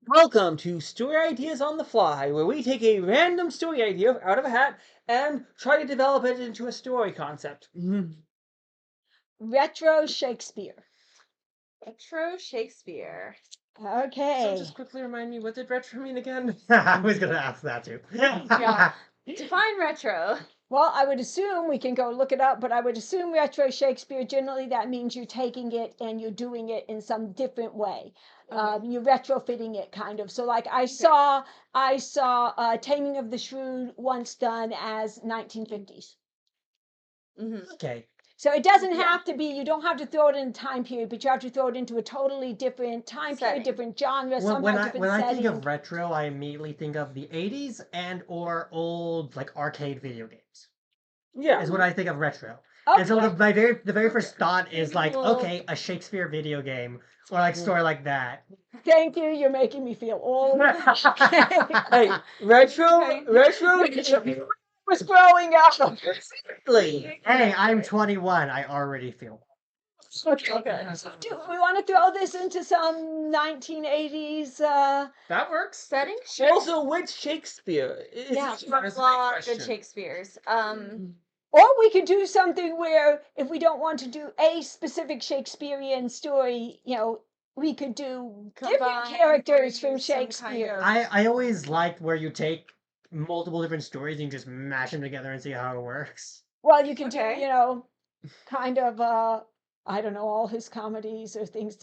Welcome to Story Ideas on the Fly, where we take a random story idea out of a hat and try to develop it into a story concept. Retro Shakespeare. Retro Shakespeare. Okay. So just quickly remind me, what did retro mean again? I was gonna ask that too. Yeah. Define retro. Well, I would assume, we can go look it up, but I would assume retro Shakespeare, generally that means you're taking it and you're doing it in some different way. You're retrofitting it kind of. So like I saw Taming of the Shrew once done as 1950s. Mm-hmm. Okay. So it doesn't have to be, you don't have to throw it in a time period, but you have to throw it into a totally different time period, different genre, When different I setting. think of retro, I immediately think of the 80s and or old like arcade video games. Yeah. Is what I think of retro. Okay. And so the very first thought is like, okay, a Shakespeare video game or like story like that. Thank you. You're making me feel old. Hey, retro was growing up. Exactly. Hey, I'm 21. I already feel. Okay. Do we want to throw this into some 1980s? That works. Setting? Also, which Shakespeare? Yeah, That's a big a lot of question. good Shakespeare's. Or we could do something where, if we don't want to do a specific Shakespearean story, we could do different Combine, characters from use some kind Shakespeare. of- I always liked where you take multiple different stories and you just mash them together and see how it works. Well, you can Okay. do, kind of, I don't know, all his comedies or things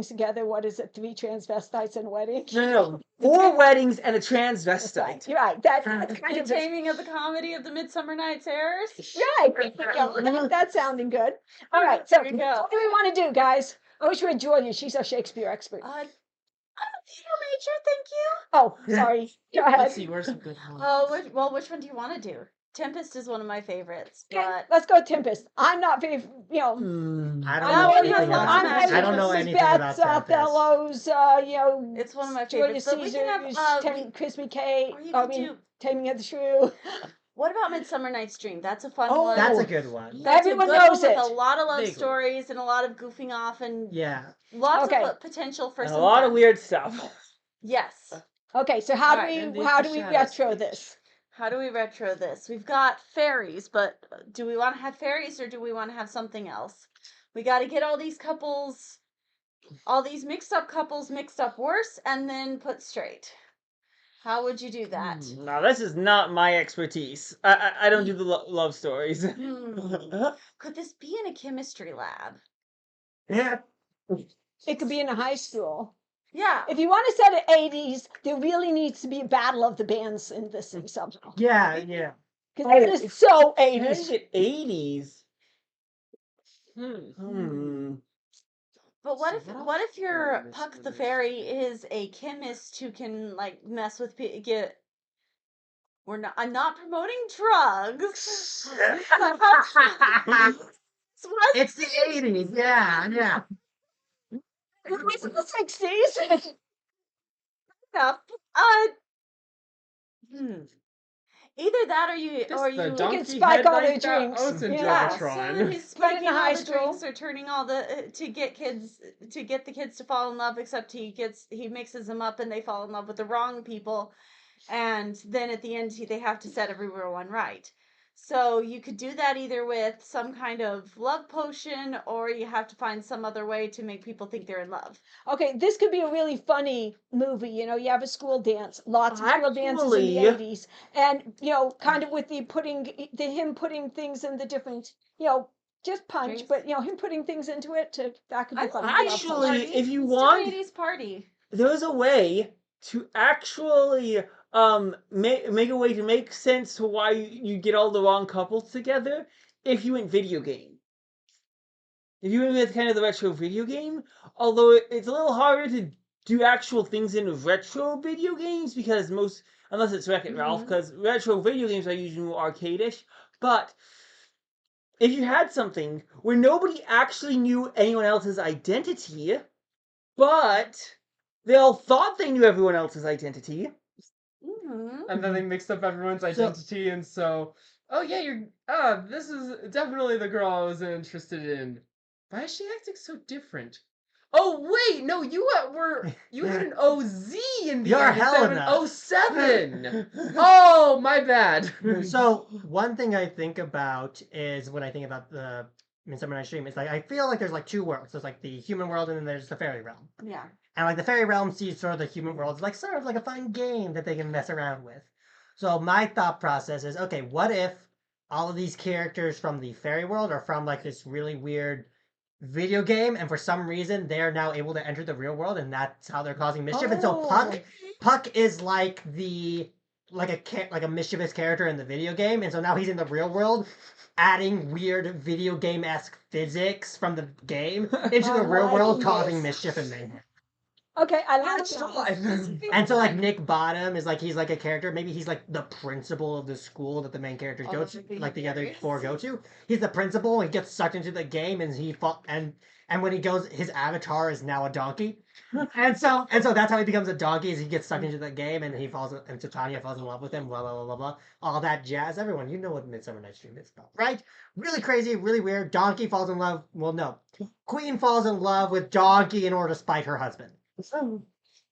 together. What is it? 3 transvestites and a wedding? No, 4 weddings and a That's right. transvestite. You're right. That's kind The of Taming of the Comedy of the Midsummer Night's Airs. right. That's sounding good. All right. So There you go. what do we want to do, guys? I wish we had Julia. She's a Shakespeare expert. I'm a theater major, thank you. Oh, sorry. Go ahead. Let's see, where's some good ones? Oh, which one do you want to do? Tempest is one of my favorites, Okay, but let's go Tempest. I'm not very, I don't No, know it anything has lots about of that. I don't know magic. anything about Tempest. Othello's, it's one of my Julius favorites. But we can Caesar's, have Crispy Kate. or you I could mean, do. Taming of the Shrew. What about Midsummer Night's Dream? That's a fun Oh, one. That's a good one. That's Everyone a good knows one it. with a lot of love Vaguely. stories and a lot of goofing off and Yeah. lots Okay. of potential for And a some lot fun. of weird stuff. Yes. Okay, so how Alright, and do we the retro shadows. this? How do we retro this? We've got fairies, but do we want to have fairies or do we want to have something else? We got to get all these couples, all these mixed up couples mixed up worse and then put straight. How would you do that? Now, this is not my expertise. I don't do the love stories. Could this be in a chemistry lab? Yeah. It could be in a high school. Yeah. If you want to set it 80s, there really needs to be a battle of the bands in this thing somehow. Yeah, yeah. Because it is so 80s. 80s. But what if your Puck the Fairy is a chemist who can like mess with get? I'm not promoting drugs. It's the 80s. Yeah, yeah. It was in the 60s. Enough. Either that or you can spike all their drinks. Yeah, So so he's Put it in spiking the all high the school. drinks or turning all the to get the kids to fall in love. Except he mixes them up and they fall in love with the wrong people, and then at the end they have to set everyone right. So you could do that either with some kind of love potion, or you have to find some other way to make people think they're in love. Okay, this could be a really funny movie. You have a school dance, lots of school dances in the Actually- 80s, and kind of with him putting things in the different, just punch, Drinks. but him putting things into it that could be I fun. like Actually, if you It's an want- 80s party. There's a way to actually make a way to make sense to why you get all the wrong couples together if you went video game. If you went with kind of the retro video game, although it's a little harder to do actual things in retro video games because unless it's Wreck-It Ralph, because retro video games are usually more arcade-ish, but if you had something where nobody actually knew anyone else's identity, but they all thought they knew everyone else's identity. And then they mixed up everyone's identity, and so, oh yeah, this is definitely the girl I was interested in. Why is she acting so different? Oh wait, no, you had an OZ in the You're end instead of an Helena. 07. Oh, my bad. So one thing I think about is when I think about the Midsummer Night's Dream is like I feel like there's like two worlds. There's like the human world and then there's the fairy realm. Yeah. And like the fairy realm sees sort of the human world as like sort of like a fun game that they can mess around with. So my thought process is, okay, what if all of these characters from the fairy world are from like this really weird video game, and for some reason they're now able to enter the real world, and that's how they're causing mischief. And so Puck is like like a mischievous character in the video game, and so now he's in the real world, adding weird video game esque physics from the game into the real world, causing mischief and mayhem. Okay, I like That's that. fun. And so like Nick Bottom is like he's like a character. Maybe he's like the principal of the school that the main characters go to, like the other four go to. He's the principal. And he gets sucked into the game, and and when he goes, his avatar is now a donkey. And so that's how he becomes a donkey. Is he gets sucked into the game, and and Titania falls in love with him. Blah blah blah blah blah. All that jazz. Everyone, you know what Midsummer Night's Dream is about, right? Really crazy, really weird. Donkey falls in love. Well, no, Queen falls in love with Donkey in order to spite her husband.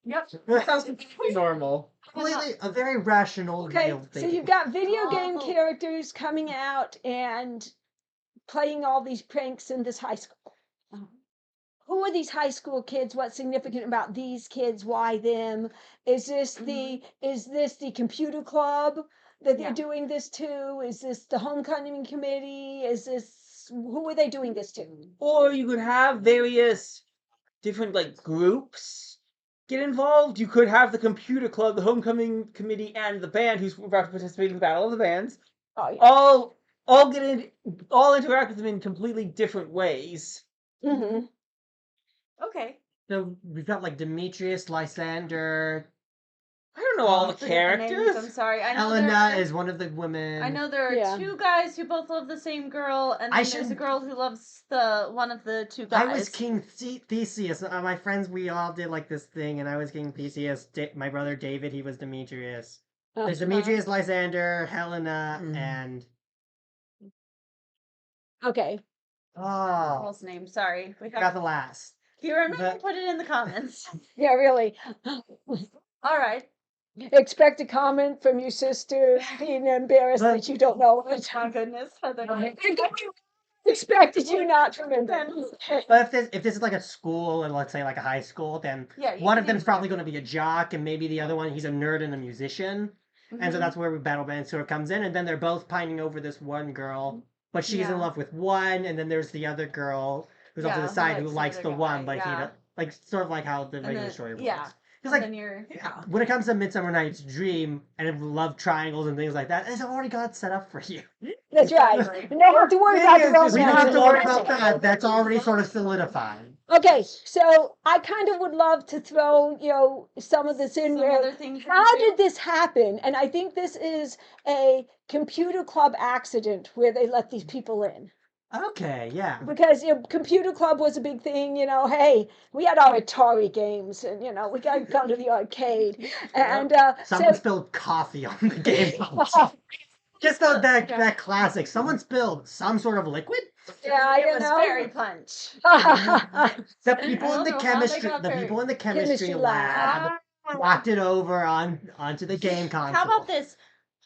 Yep. That sounds completely normal. Completely a very rational, Okay, real so thing. you've got video game Oh. characters coming out and playing all these pranks in this high school. Who are these high school kids? What's significant about these kids? Why them? Is this the computer club that they're Yeah. doing this to? Is this the homecoming committee? Is this who are they doing this to? Or you could have various different like groups get involved. You could have the computer club, the homecoming committee, and the band who's about to participate in the Battle of the Bands. Oh yeah. All get in, all interact with them in completely different ways. Mm-hmm. Okay. So we've got like Demetrius, Lysander, I don't know all I the forget the names, I'm characters. sorry. I know Helena is one of the women. I know there are Yeah. two guys who both love the same girl, and I then there's a should- girl who loves the one of the two guys. I was King Theseus. My friends, we all did like this thing, and I was King Theseus. My brother David, he was Demetrius. There's Demetrius, Lysander, Helena, and Okay. oh, Girl's name. Sorry. We forgot the last. If you remember, The- put it in the comments. Yeah, really. All right. Expect a comment from your sister being embarrassed that you don't know it. My goodness, Heather. Expected you not to remember. But if this is like a school, and let's say like a high school, then Yeah, you one can of them's name probably going to be a jock, and maybe the other one he's a nerd and a musician. And so Mhm. that's where Battle Band sort of comes in, and then they're both pining over this one girl, but she's Yeah. in love with one, and then there's the other girl who's off to Yeah, the who side who likes likes the the other one, guy, but he yeah. like sort of like how the And regular then- story works. yeah. Because And like then you're when it comes to Midsummer Night's Dream and love triangles and things like that, it's already got set up for you. That's right. You don't have to worry about the Thing is, We don't have to romance. worry about that. That's already sort of solidified. Okay, so I kind of would love to throw, some of this in some where other things. how did this happen? And I think this is a computer club accident where they let these people in. Okay, yeah. Because computer club was a big thing, hey, we had our Atari games and we got to go to the arcade. And Someone spilled coffee on the game. Just that classic. Someone spilled some sort of liquid. yeah, It was fairy punch. The people I in the don't know how they chemistry, got the fairy- people in the chemistry Chemistry lab walked it over onto the game console. How about this?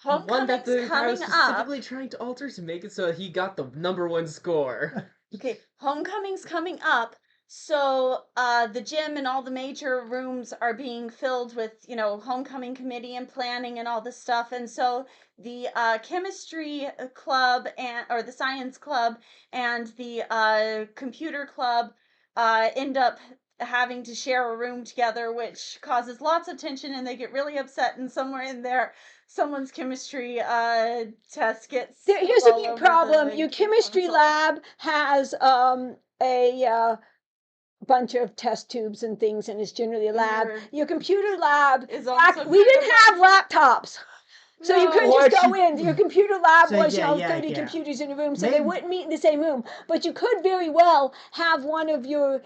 One that Homecoming's the guy was coming up. specifically trying to alter to make it so he got the #1 score. Okay, homecoming's coming up. So the gym and all the major rooms are being filled with, homecoming committee and planning and all this stuff. And so the chemistry club or the science club and the computer club end up having to share a room together, which causes lots of tension, and they get really upset. And somewhere in there, someone's chemistry test gets. Here's a all big over problem. the Your chemistry console. lab has a bunch of test tubes and things, and it's generally a lab. Your computer lab, Is back, also we kind didn't of- have laptops. So you couldn't Or just go in. Your computer lab So, was, yeah, 30 yeah. computers in a room, so they Maybe- wouldn't meet in the same room. But you could very well have one of your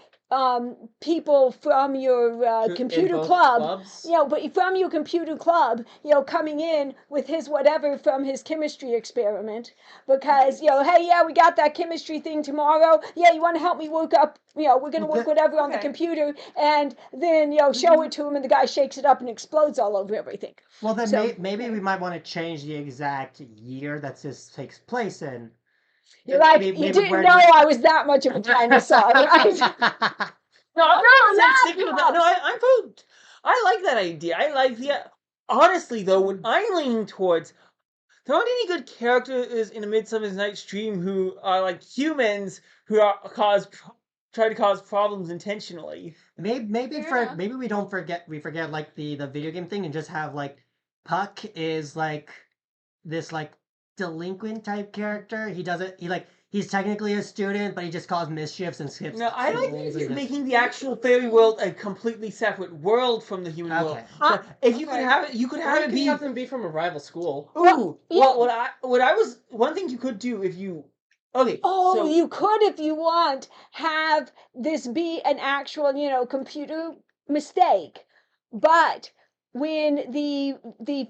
people from your In computer both club, clubs? but from your computer club, coming in with his whatever from his chemistry experiment, because hey, yeah, we got that chemistry thing tomorrow. Yeah, you want to help me work up? We're gonna work whatever on the Okay. computer, and then show it to him, and the guy shakes it up and explodes all over everything. Well, then So- maybe we might want to change the exact year that this takes place in. You're like, Maybe- you maybe didn't where know the- I was that much of a dinosaur, right? No, I'm Oh, not sticking with that. laptop! No, I'm for. I like that idea. I like the. Honestly, though, what I'm leaning towards, there aren't any good characters in A Midsummer's Night's Dream who are like humans who try to cause problems intentionally. Maybe Fair enough. maybe we don't forget like the video game thing and just have like Puck is like this like delinquent type character. He's technically a student, but he just causes mischiefs and skips. No, I like schools the idea of and just- making the actual fairy world a completely separate world from the human world. Okay. But if you could Okay. have it, you could Or have you it could be. have them be from a rival school. Ooh, yeah. well, what I was one thing you could do if you. Okay, Oh, so you could, if you want, have this be an actual, computer mistake. But when the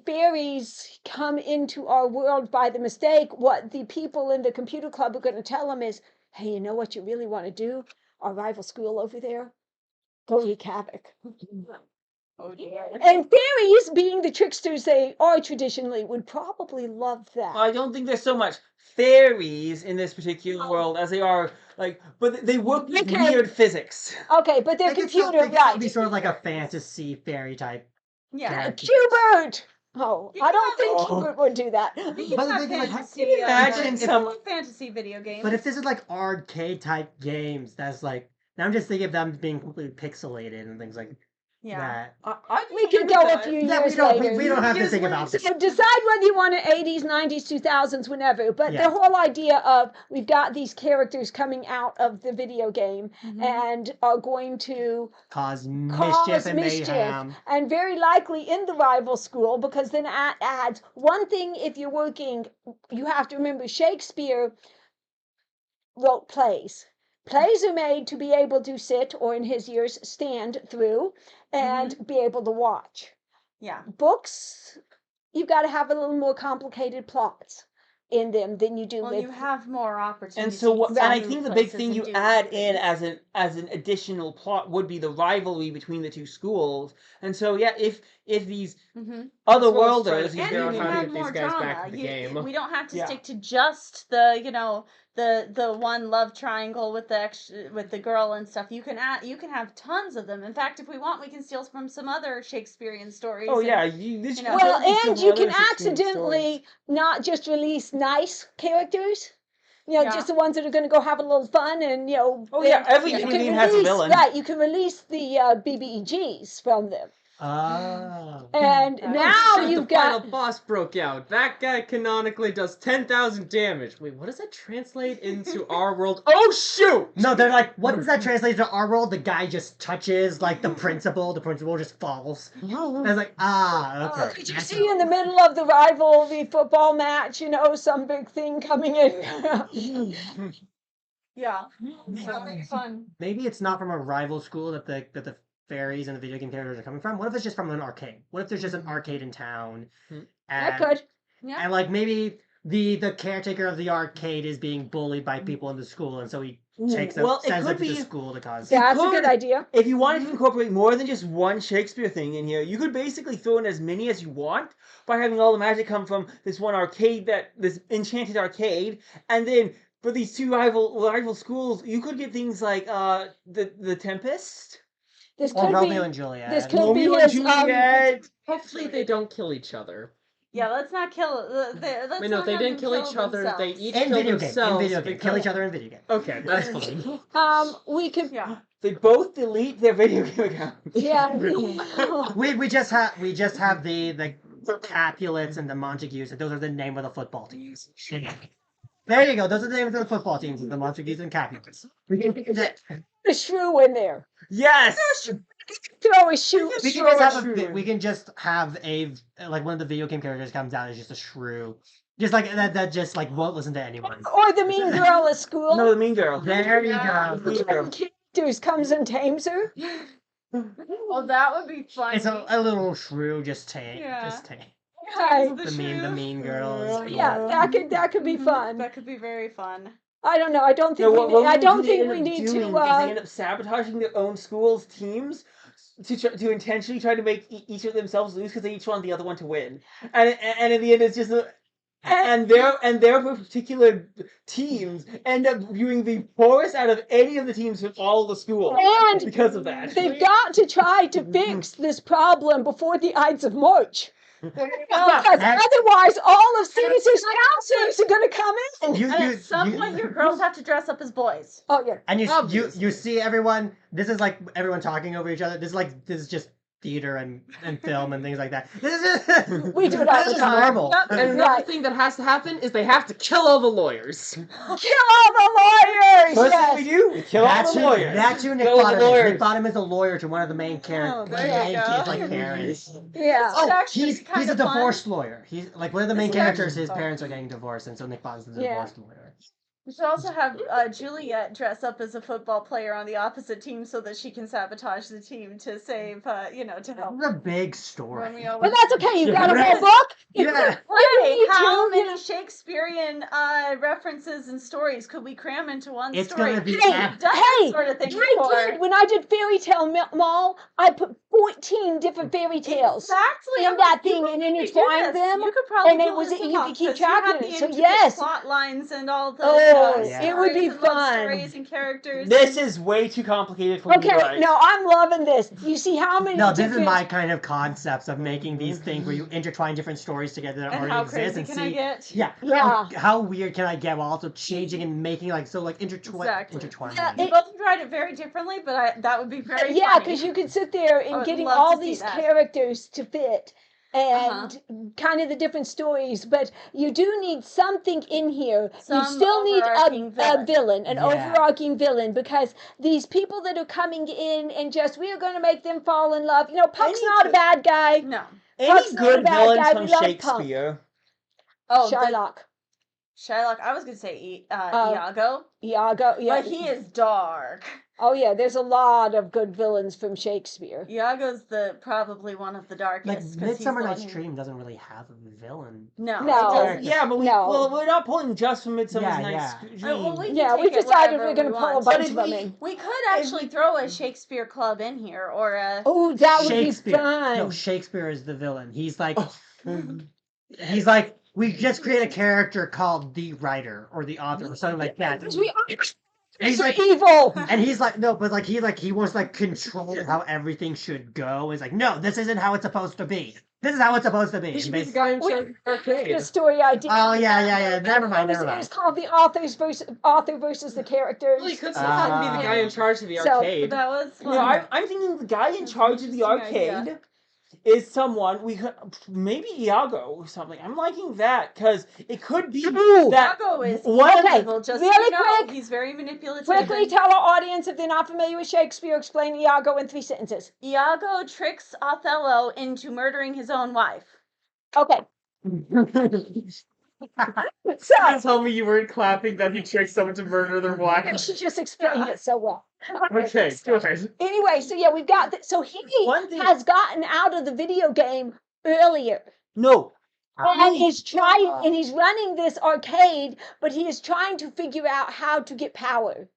fairies come into our world by the mistake, what the people in the computer club are going to tell them is, hey, you know what you really want to do? Our rival school over there, go wreak havoc. Oh dear. And fairies, being the tricksters they are traditionally, would probably love that. I don't think there's so much fairies in this particular world as they are but they work with Okay. weird physics. Okay, but they're They could still- computer, they could still right? be sort of like a fantasy fairy type. Yeah. character. Hubert! Oh, You I don't can think have- Hubert would do that. You But can the have thing is, like, how fantasy, can you imagine if- some- fantasy video games. But if this is like arcade type games, that's like now I'm just thinking of them being completely pixelated and things like yeah. that. We could go a few Yeah, years we don't later. we don't have to Years think later. about this. So decide whether you want it 80s, 90s, 2000s, whenever. But Yeah. the whole idea of we've got these characters coming out of the video game Mhm. and are going to Cause cause mischief and mischief, mayhem. and very likely in the rival school, because then it adds one thing. If you're working, you have to remember Shakespeare wrote plays. Plays are made to be able to sit, or in his years, stand through and be able to watch. Yeah. Books, you've got to have a little more complicated plots in them than you do Well, with. you have more opportunities. And so, to and I do think the big places thing and you do add in things. as an additional plot would be the rivalry between the two schools. And so, yeah, if these Mhm. other As well as trying to worlders, these figure And out you how can to have get these more guys drama. back to the game. We don't have to Yeah. stick to just the one love triangle with the girl and stuff. You can have tons of them. In fact, if we want, we can steal from some other Shakespearean stories. oh and- yeah, you know. Well, totally steal and from you other can Shakespearean accidentally not just release nice characters. Yeah. Just the ones that are going to go have a little fun, and Oh, yeah, every you video can game has a release- villain. Right, you can release the BBEGs from them, Ah. and Oh, now Shit, you've the final got. boss broke out. That guy canonically does 10,000 damage. Wait, what does that translate into our world? Oh shoot! No, they're like, what does that translate to our world? The guy just touches like the principal just falls. And it's like, okay. Could you see in the middle of the rivalry football match, some big thing coming in? Yeah. That'll be fun. Maybe it's not from a rival school that the fairies and the video game characters are coming from. What if it's just from an arcade? What if there's just an arcade in town? That And, could. Yeah. and like maybe the caretaker of the arcade is being bullied by people in the school, and so he takes them, Well, it sends them could to the be- school to cause. That's a good could. idea. If you wanted to incorporate more than just one Shakespeare thing in here, you could basically throw in as many as you want by having all the magic come from this one arcade, this enchanted arcade, and then for these two rival schools, you could get things like the Tempest, This Or could Romeo be. and Juliet. This could be Romeo and his. Juliet. Hopefully they don't kill each other. Yeah. Let's not kill. Let's Wait, no, not they have didn't them kill each other. They themselves. each in kill video game. In themselves. video game. Kill each other in video game. Okay, that's fine. We could. Yeah. They both delete their video game accounts. Yeah. We just have the Capulets and the Montagues, and those are the name of the football teams. There you go. Those are the names of the football teams: the Montagues and Capulets. We can A shrew in there. Yes. Throw a shoe. we can Throw just a have shrew. we can just have like one of the video game characters comes out as just a shrew, just like that just like won't listen to anyone. Or the mean girl at school. No, the Mean Girl. There you go. Mean Girl. characters comes and tames her. Oh, that would be funny. It's a little shrew, just tank. Yeah. Just tank. Okay. The The shrew. mean girls. Yeah, that could be Mhm. fun. That could be very fun. I don't know. I don't No, think what I don't they think end we up need doing to. is they end up sabotaging their own school's teams to intentionally try to make each of themselves lose because they each want the other one to win, and in the end it's just and their particular teams end up viewing the poorest out of any of the teams from all the schools And because of that. they've got to try to fix this problem before the Ides of March. Because otherwise, all of Caesar's counselors are going to come in. You, And you, at some you- point, your girls have to dress up as boys. Oh yeah. and you Obviously. see everyone. This is like everyone talking over each other. This is just theater and film and things like that. This is We do it all this the is time. normal. And another Right. thing that has to happen is they have to kill all the lawyers. Kill all the lawyers. First Yes. thing we do, we kill all the lawyers. That's who Nick Kill all the Bottom is. lawyers. Nick Bottom is a lawyer to one of the main characters. there you go. Like parents. Yeah. Oh, actually he's kind a of fun. divorced lawyer. He's like one of the main This is characters. actually His fun. parents are getting divorced, and so Nick Bottom's the Yeah. divorced lawyer. We should also have Juliet dress up as a football player on the opposite team so that she can sabotage the team to save, to help. That's a big story. Romeo. But that's okay. You've got a whole book. Yeah. Hey, need how to, many Shakespearean references and stories could we cram into one It's story? gonna be Hey, We've done that hey, sort of thing I before. did when I did Fairy Tale Mall. I put 14 different fairy tales. Exactly. in that thing and intertwined them, You could probably and it pull was- this you could off, keep 'cause you track had of the it. So intricate yes. plot lines and all the Oh, it would be stories and love fun. stories and characters. This is way too complicated for me to Okay, write. no, I'm loving this. You see how many No, this is different... my kind of concepts of making these things where you intertwine different stories together that and already how exist crazy and can see. I get? Yeah, Yeah. How weird can I get while also changing and making Exactly. intertwine. Yeah, You both tried it very differently, but that would be very Yeah, funny. because you could sit there I and would getting love all to see these that. characters to fit and kind of the different stories, but you do need something in here. You Some still need overarching a villain, an Yeah. overarching villain, because these people that are coming in and just, we are going to make them fall in love. You know, Puck's Any not a good- bad guy. No. Puck's Any not a good bad villains guy. from We love Puck. Shakespeare? Oh, Shylock. Shylock. I was gonna say Iago, Iago, yeah. but he is dark. Oh yeah, there's a lot of good villains from Shakespeare. Iago's probably one of the darkest. Like 'cause he's Midsummer the Night's one who- Dream doesn't really have a villain. No. No. it doesn't. Yeah, but No. we're not pulling just from Midsummer's Yeah, Night's yeah. Dream. Well, we can Yeah, we take it decided wherever we're going to we pull a want. bunch But of if them we- in. We could actually throw a Shakespeare club in here, or a. Oh, that would be Shakespeare. fun. No, Shakespeare is the villain. He's like, we just create a character called the writer or the author or something like that. Because we are He's so like, evil. and he's like, no, but like he wants to like control how everything should go. He's like, no, this isn't how it's supposed to be. This is how it's supposed to be. He should And be the basi- guy in charge of the arcade. The story idea. Oh yeah. Never mind. It was called the author versus the characters. Well, he could somehow be the guy in charge of the So- arcade. That was fun. No, I'm thinking the guy in That's an charge of the interesting arcade idea. is someone we could maybe Iago or something. I'm liking that because it could be Ooh. that Iago is one Okay, evil, just really so you know. quick. He's very manipulative. Quickly and tell our audience, if they're not familiar with Shakespeare, explain Iago in 3 sentences. Iago tricks Othello into murdering his own wife. Okay. You So, told me you weren't clapping that he tricked someone to murder their wife. she just explained it so well. Okay, good. Anyway, so yeah, we've got so he One thing- has gotten out of the video game earlier. no. And he's trying, and he's running this arcade, but he is trying to figure out how to get power.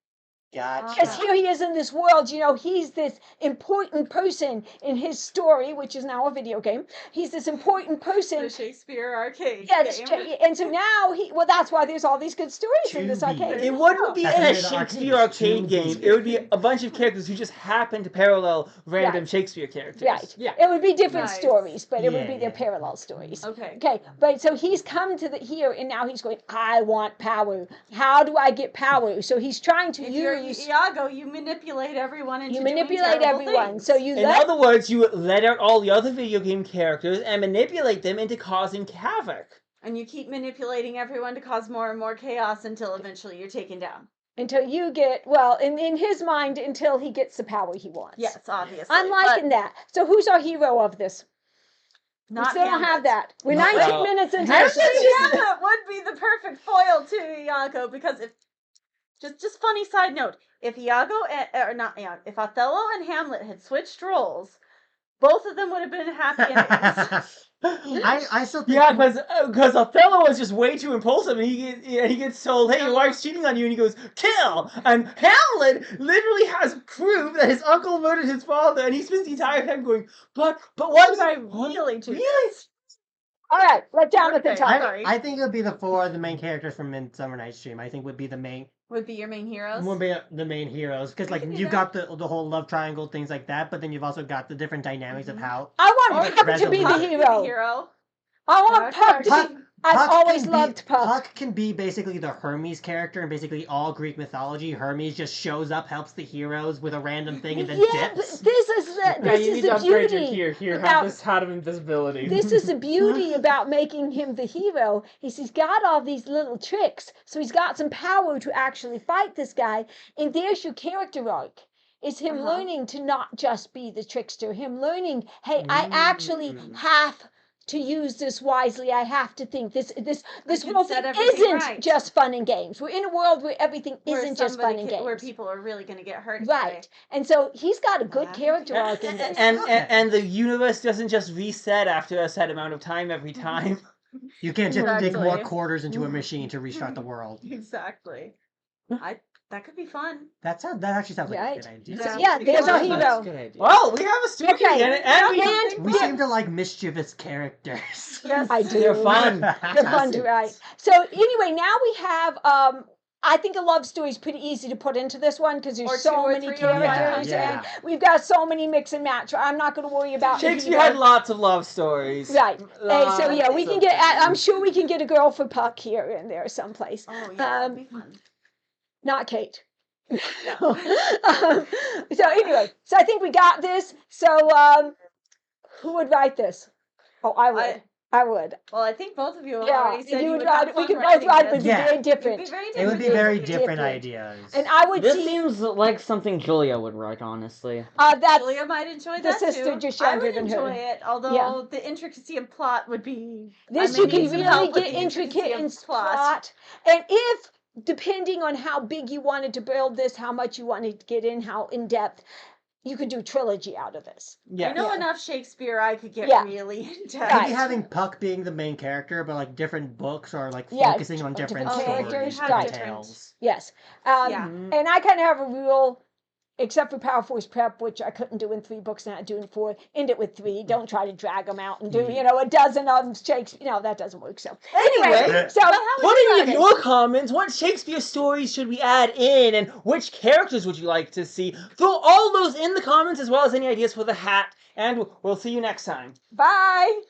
Because Gotcha. here he is in this world, you know, he's this important person in his story, which is now a video game. He's this important person. The Shakespeare arcade Yeah, it's game. and so now that's why there's all these good stories in this To be. arcade. It wouldn't be That's a the Shakespeare arcade. arcade game. It would be a bunch of characters who just happen to parallel random Right. Shakespeare characters. Right. Yeah. It would be different Nice. stories, but it would be Yeah, their yeah. parallel stories. Okay. Okay, but so he's come to here and now he's going, I want power. How do I get power? So he's trying to If you're use, Iago, you manipulate everyone into you doing manipulate terrible everyone. things. So you In let, other words, you let out all the other video game characters and manipulate them into causing havoc. And you keep manipulating everyone to cause more and more chaos until eventually you're taken down. until you get, well, in his mind, until he gets the power he wants. Yes, obviously. I'm liking that. So who's our hero of this? Not we still don't Hamlet. have that. We're No. 19 Well, minutes into Hamlet this. is- Hamlet would be the perfect foil to Iago because if just funny side note, if if Othello and Hamlet had switched roles, both of them would have been happy endings. I still think Yeah, because Othello was just way too impulsive, and he gets told, "Hey, your wife's cheating on you," and he goes, "Kill!" And Hamlet literally has proof that his uncle murdered his father, and he spends the entire time going, "But Why would I really do this? All right, let Jonathan Okay. talk. Sorry. I think it would be the 4 of the main characters from Midsummer Night's Dream. I think would be the main Would be your main heroes. would be the main heroes because We like can do you've that. got the whole love triangle things like that, but then you've also got the different dynamics of how I want Or Puck to be the resolution. hero. hero. I want Puck to Puck- be. I've always can loved be, Puck. can be basically the Hermes character in basically all Greek mythology. Hermes just shows up, helps the heroes with a random thing, and then Yeah, but dips. this is the Yeah, this you is need the to upgrade your beauty. gear. Here, about- have this hat of invisibility. This is the beauty about making him the hero. He's got all these little tricks, so he's got some power to actually fight this guy. And there's your character arc. It's him learning to not just be the trickster. Him learning, hey, I actually have to use this wisely. I have to think this can whole set thing everything isn't right. just fun and games. We're in a world where everything Where isn't just fun and games. Where people are really going to get hurt. Right. And so he's got a good Yeah. character arc in this. and the universe doesn't just reset after a set amount of time every time. You can't just dig more Exactly. quarters into a machine to restart the world. Exactly. That could be fun. That actually sounds like Right. a good idea. Yeah. Yeah, there's our That's hero. a good idea. Well, we have a story, Okay, and we and We seem to like mischievous characters. Yes. I do. they're fun. They're fun to write. So anyway, now we have I think a love story is pretty easy to put into this one because there's Or so 2 or many 3 or 5 characters Yeah. and we've got so many mix and match. I'm not going to worry about the Shakespeare hero. had lots of love stories. Right. So yeah, we Lots can of get. I'm them. sure we can get a girl for Puck here in there someplace. Oh, yeah. That'd be fun. Not Kate. So anyway, so I think we got this. So who would write this? Oh, I would. I would. Well, I think both of you have Yeah, already said you you would would write have it. We fun could both writing write, but this. it'd be Yeah. very It'd be different. very It would be different. very Different. different ideas. And I would This see seems like something Julia would write, honestly. that's Julia might enjoy the that sister too. just I younger would than her. enjoy it, although the intricacy of plot would be. this I you may can need some really help with get the intricacy intricate of in plot. And if depending on how big you wanted to build this, how much you wanted to get in, how in depth, you could do trilogy out of this. Yeah. I know Yeah. enough Shakespeare. I could get Yeah. really in depth. Right. Maybe having Puck being the main character, but like different books or like Yeah, focusing on different different stories, characters, different right. tales. Yes. Yeah. And I kind of have a rule, except for Power Force Prep, which I couldn't do in 3 books, not doing 4. End it with 3. Don't try to drag them out and do, a dozen of them Shakespeare. No, that doesn't work. So Anyway, so But how would put you in write it? your comments what Shakespeare stories should we add in, and which characters would you like to see? Throw all those in the comments as well as any ideas for the hat, and we'll see you next time. bye.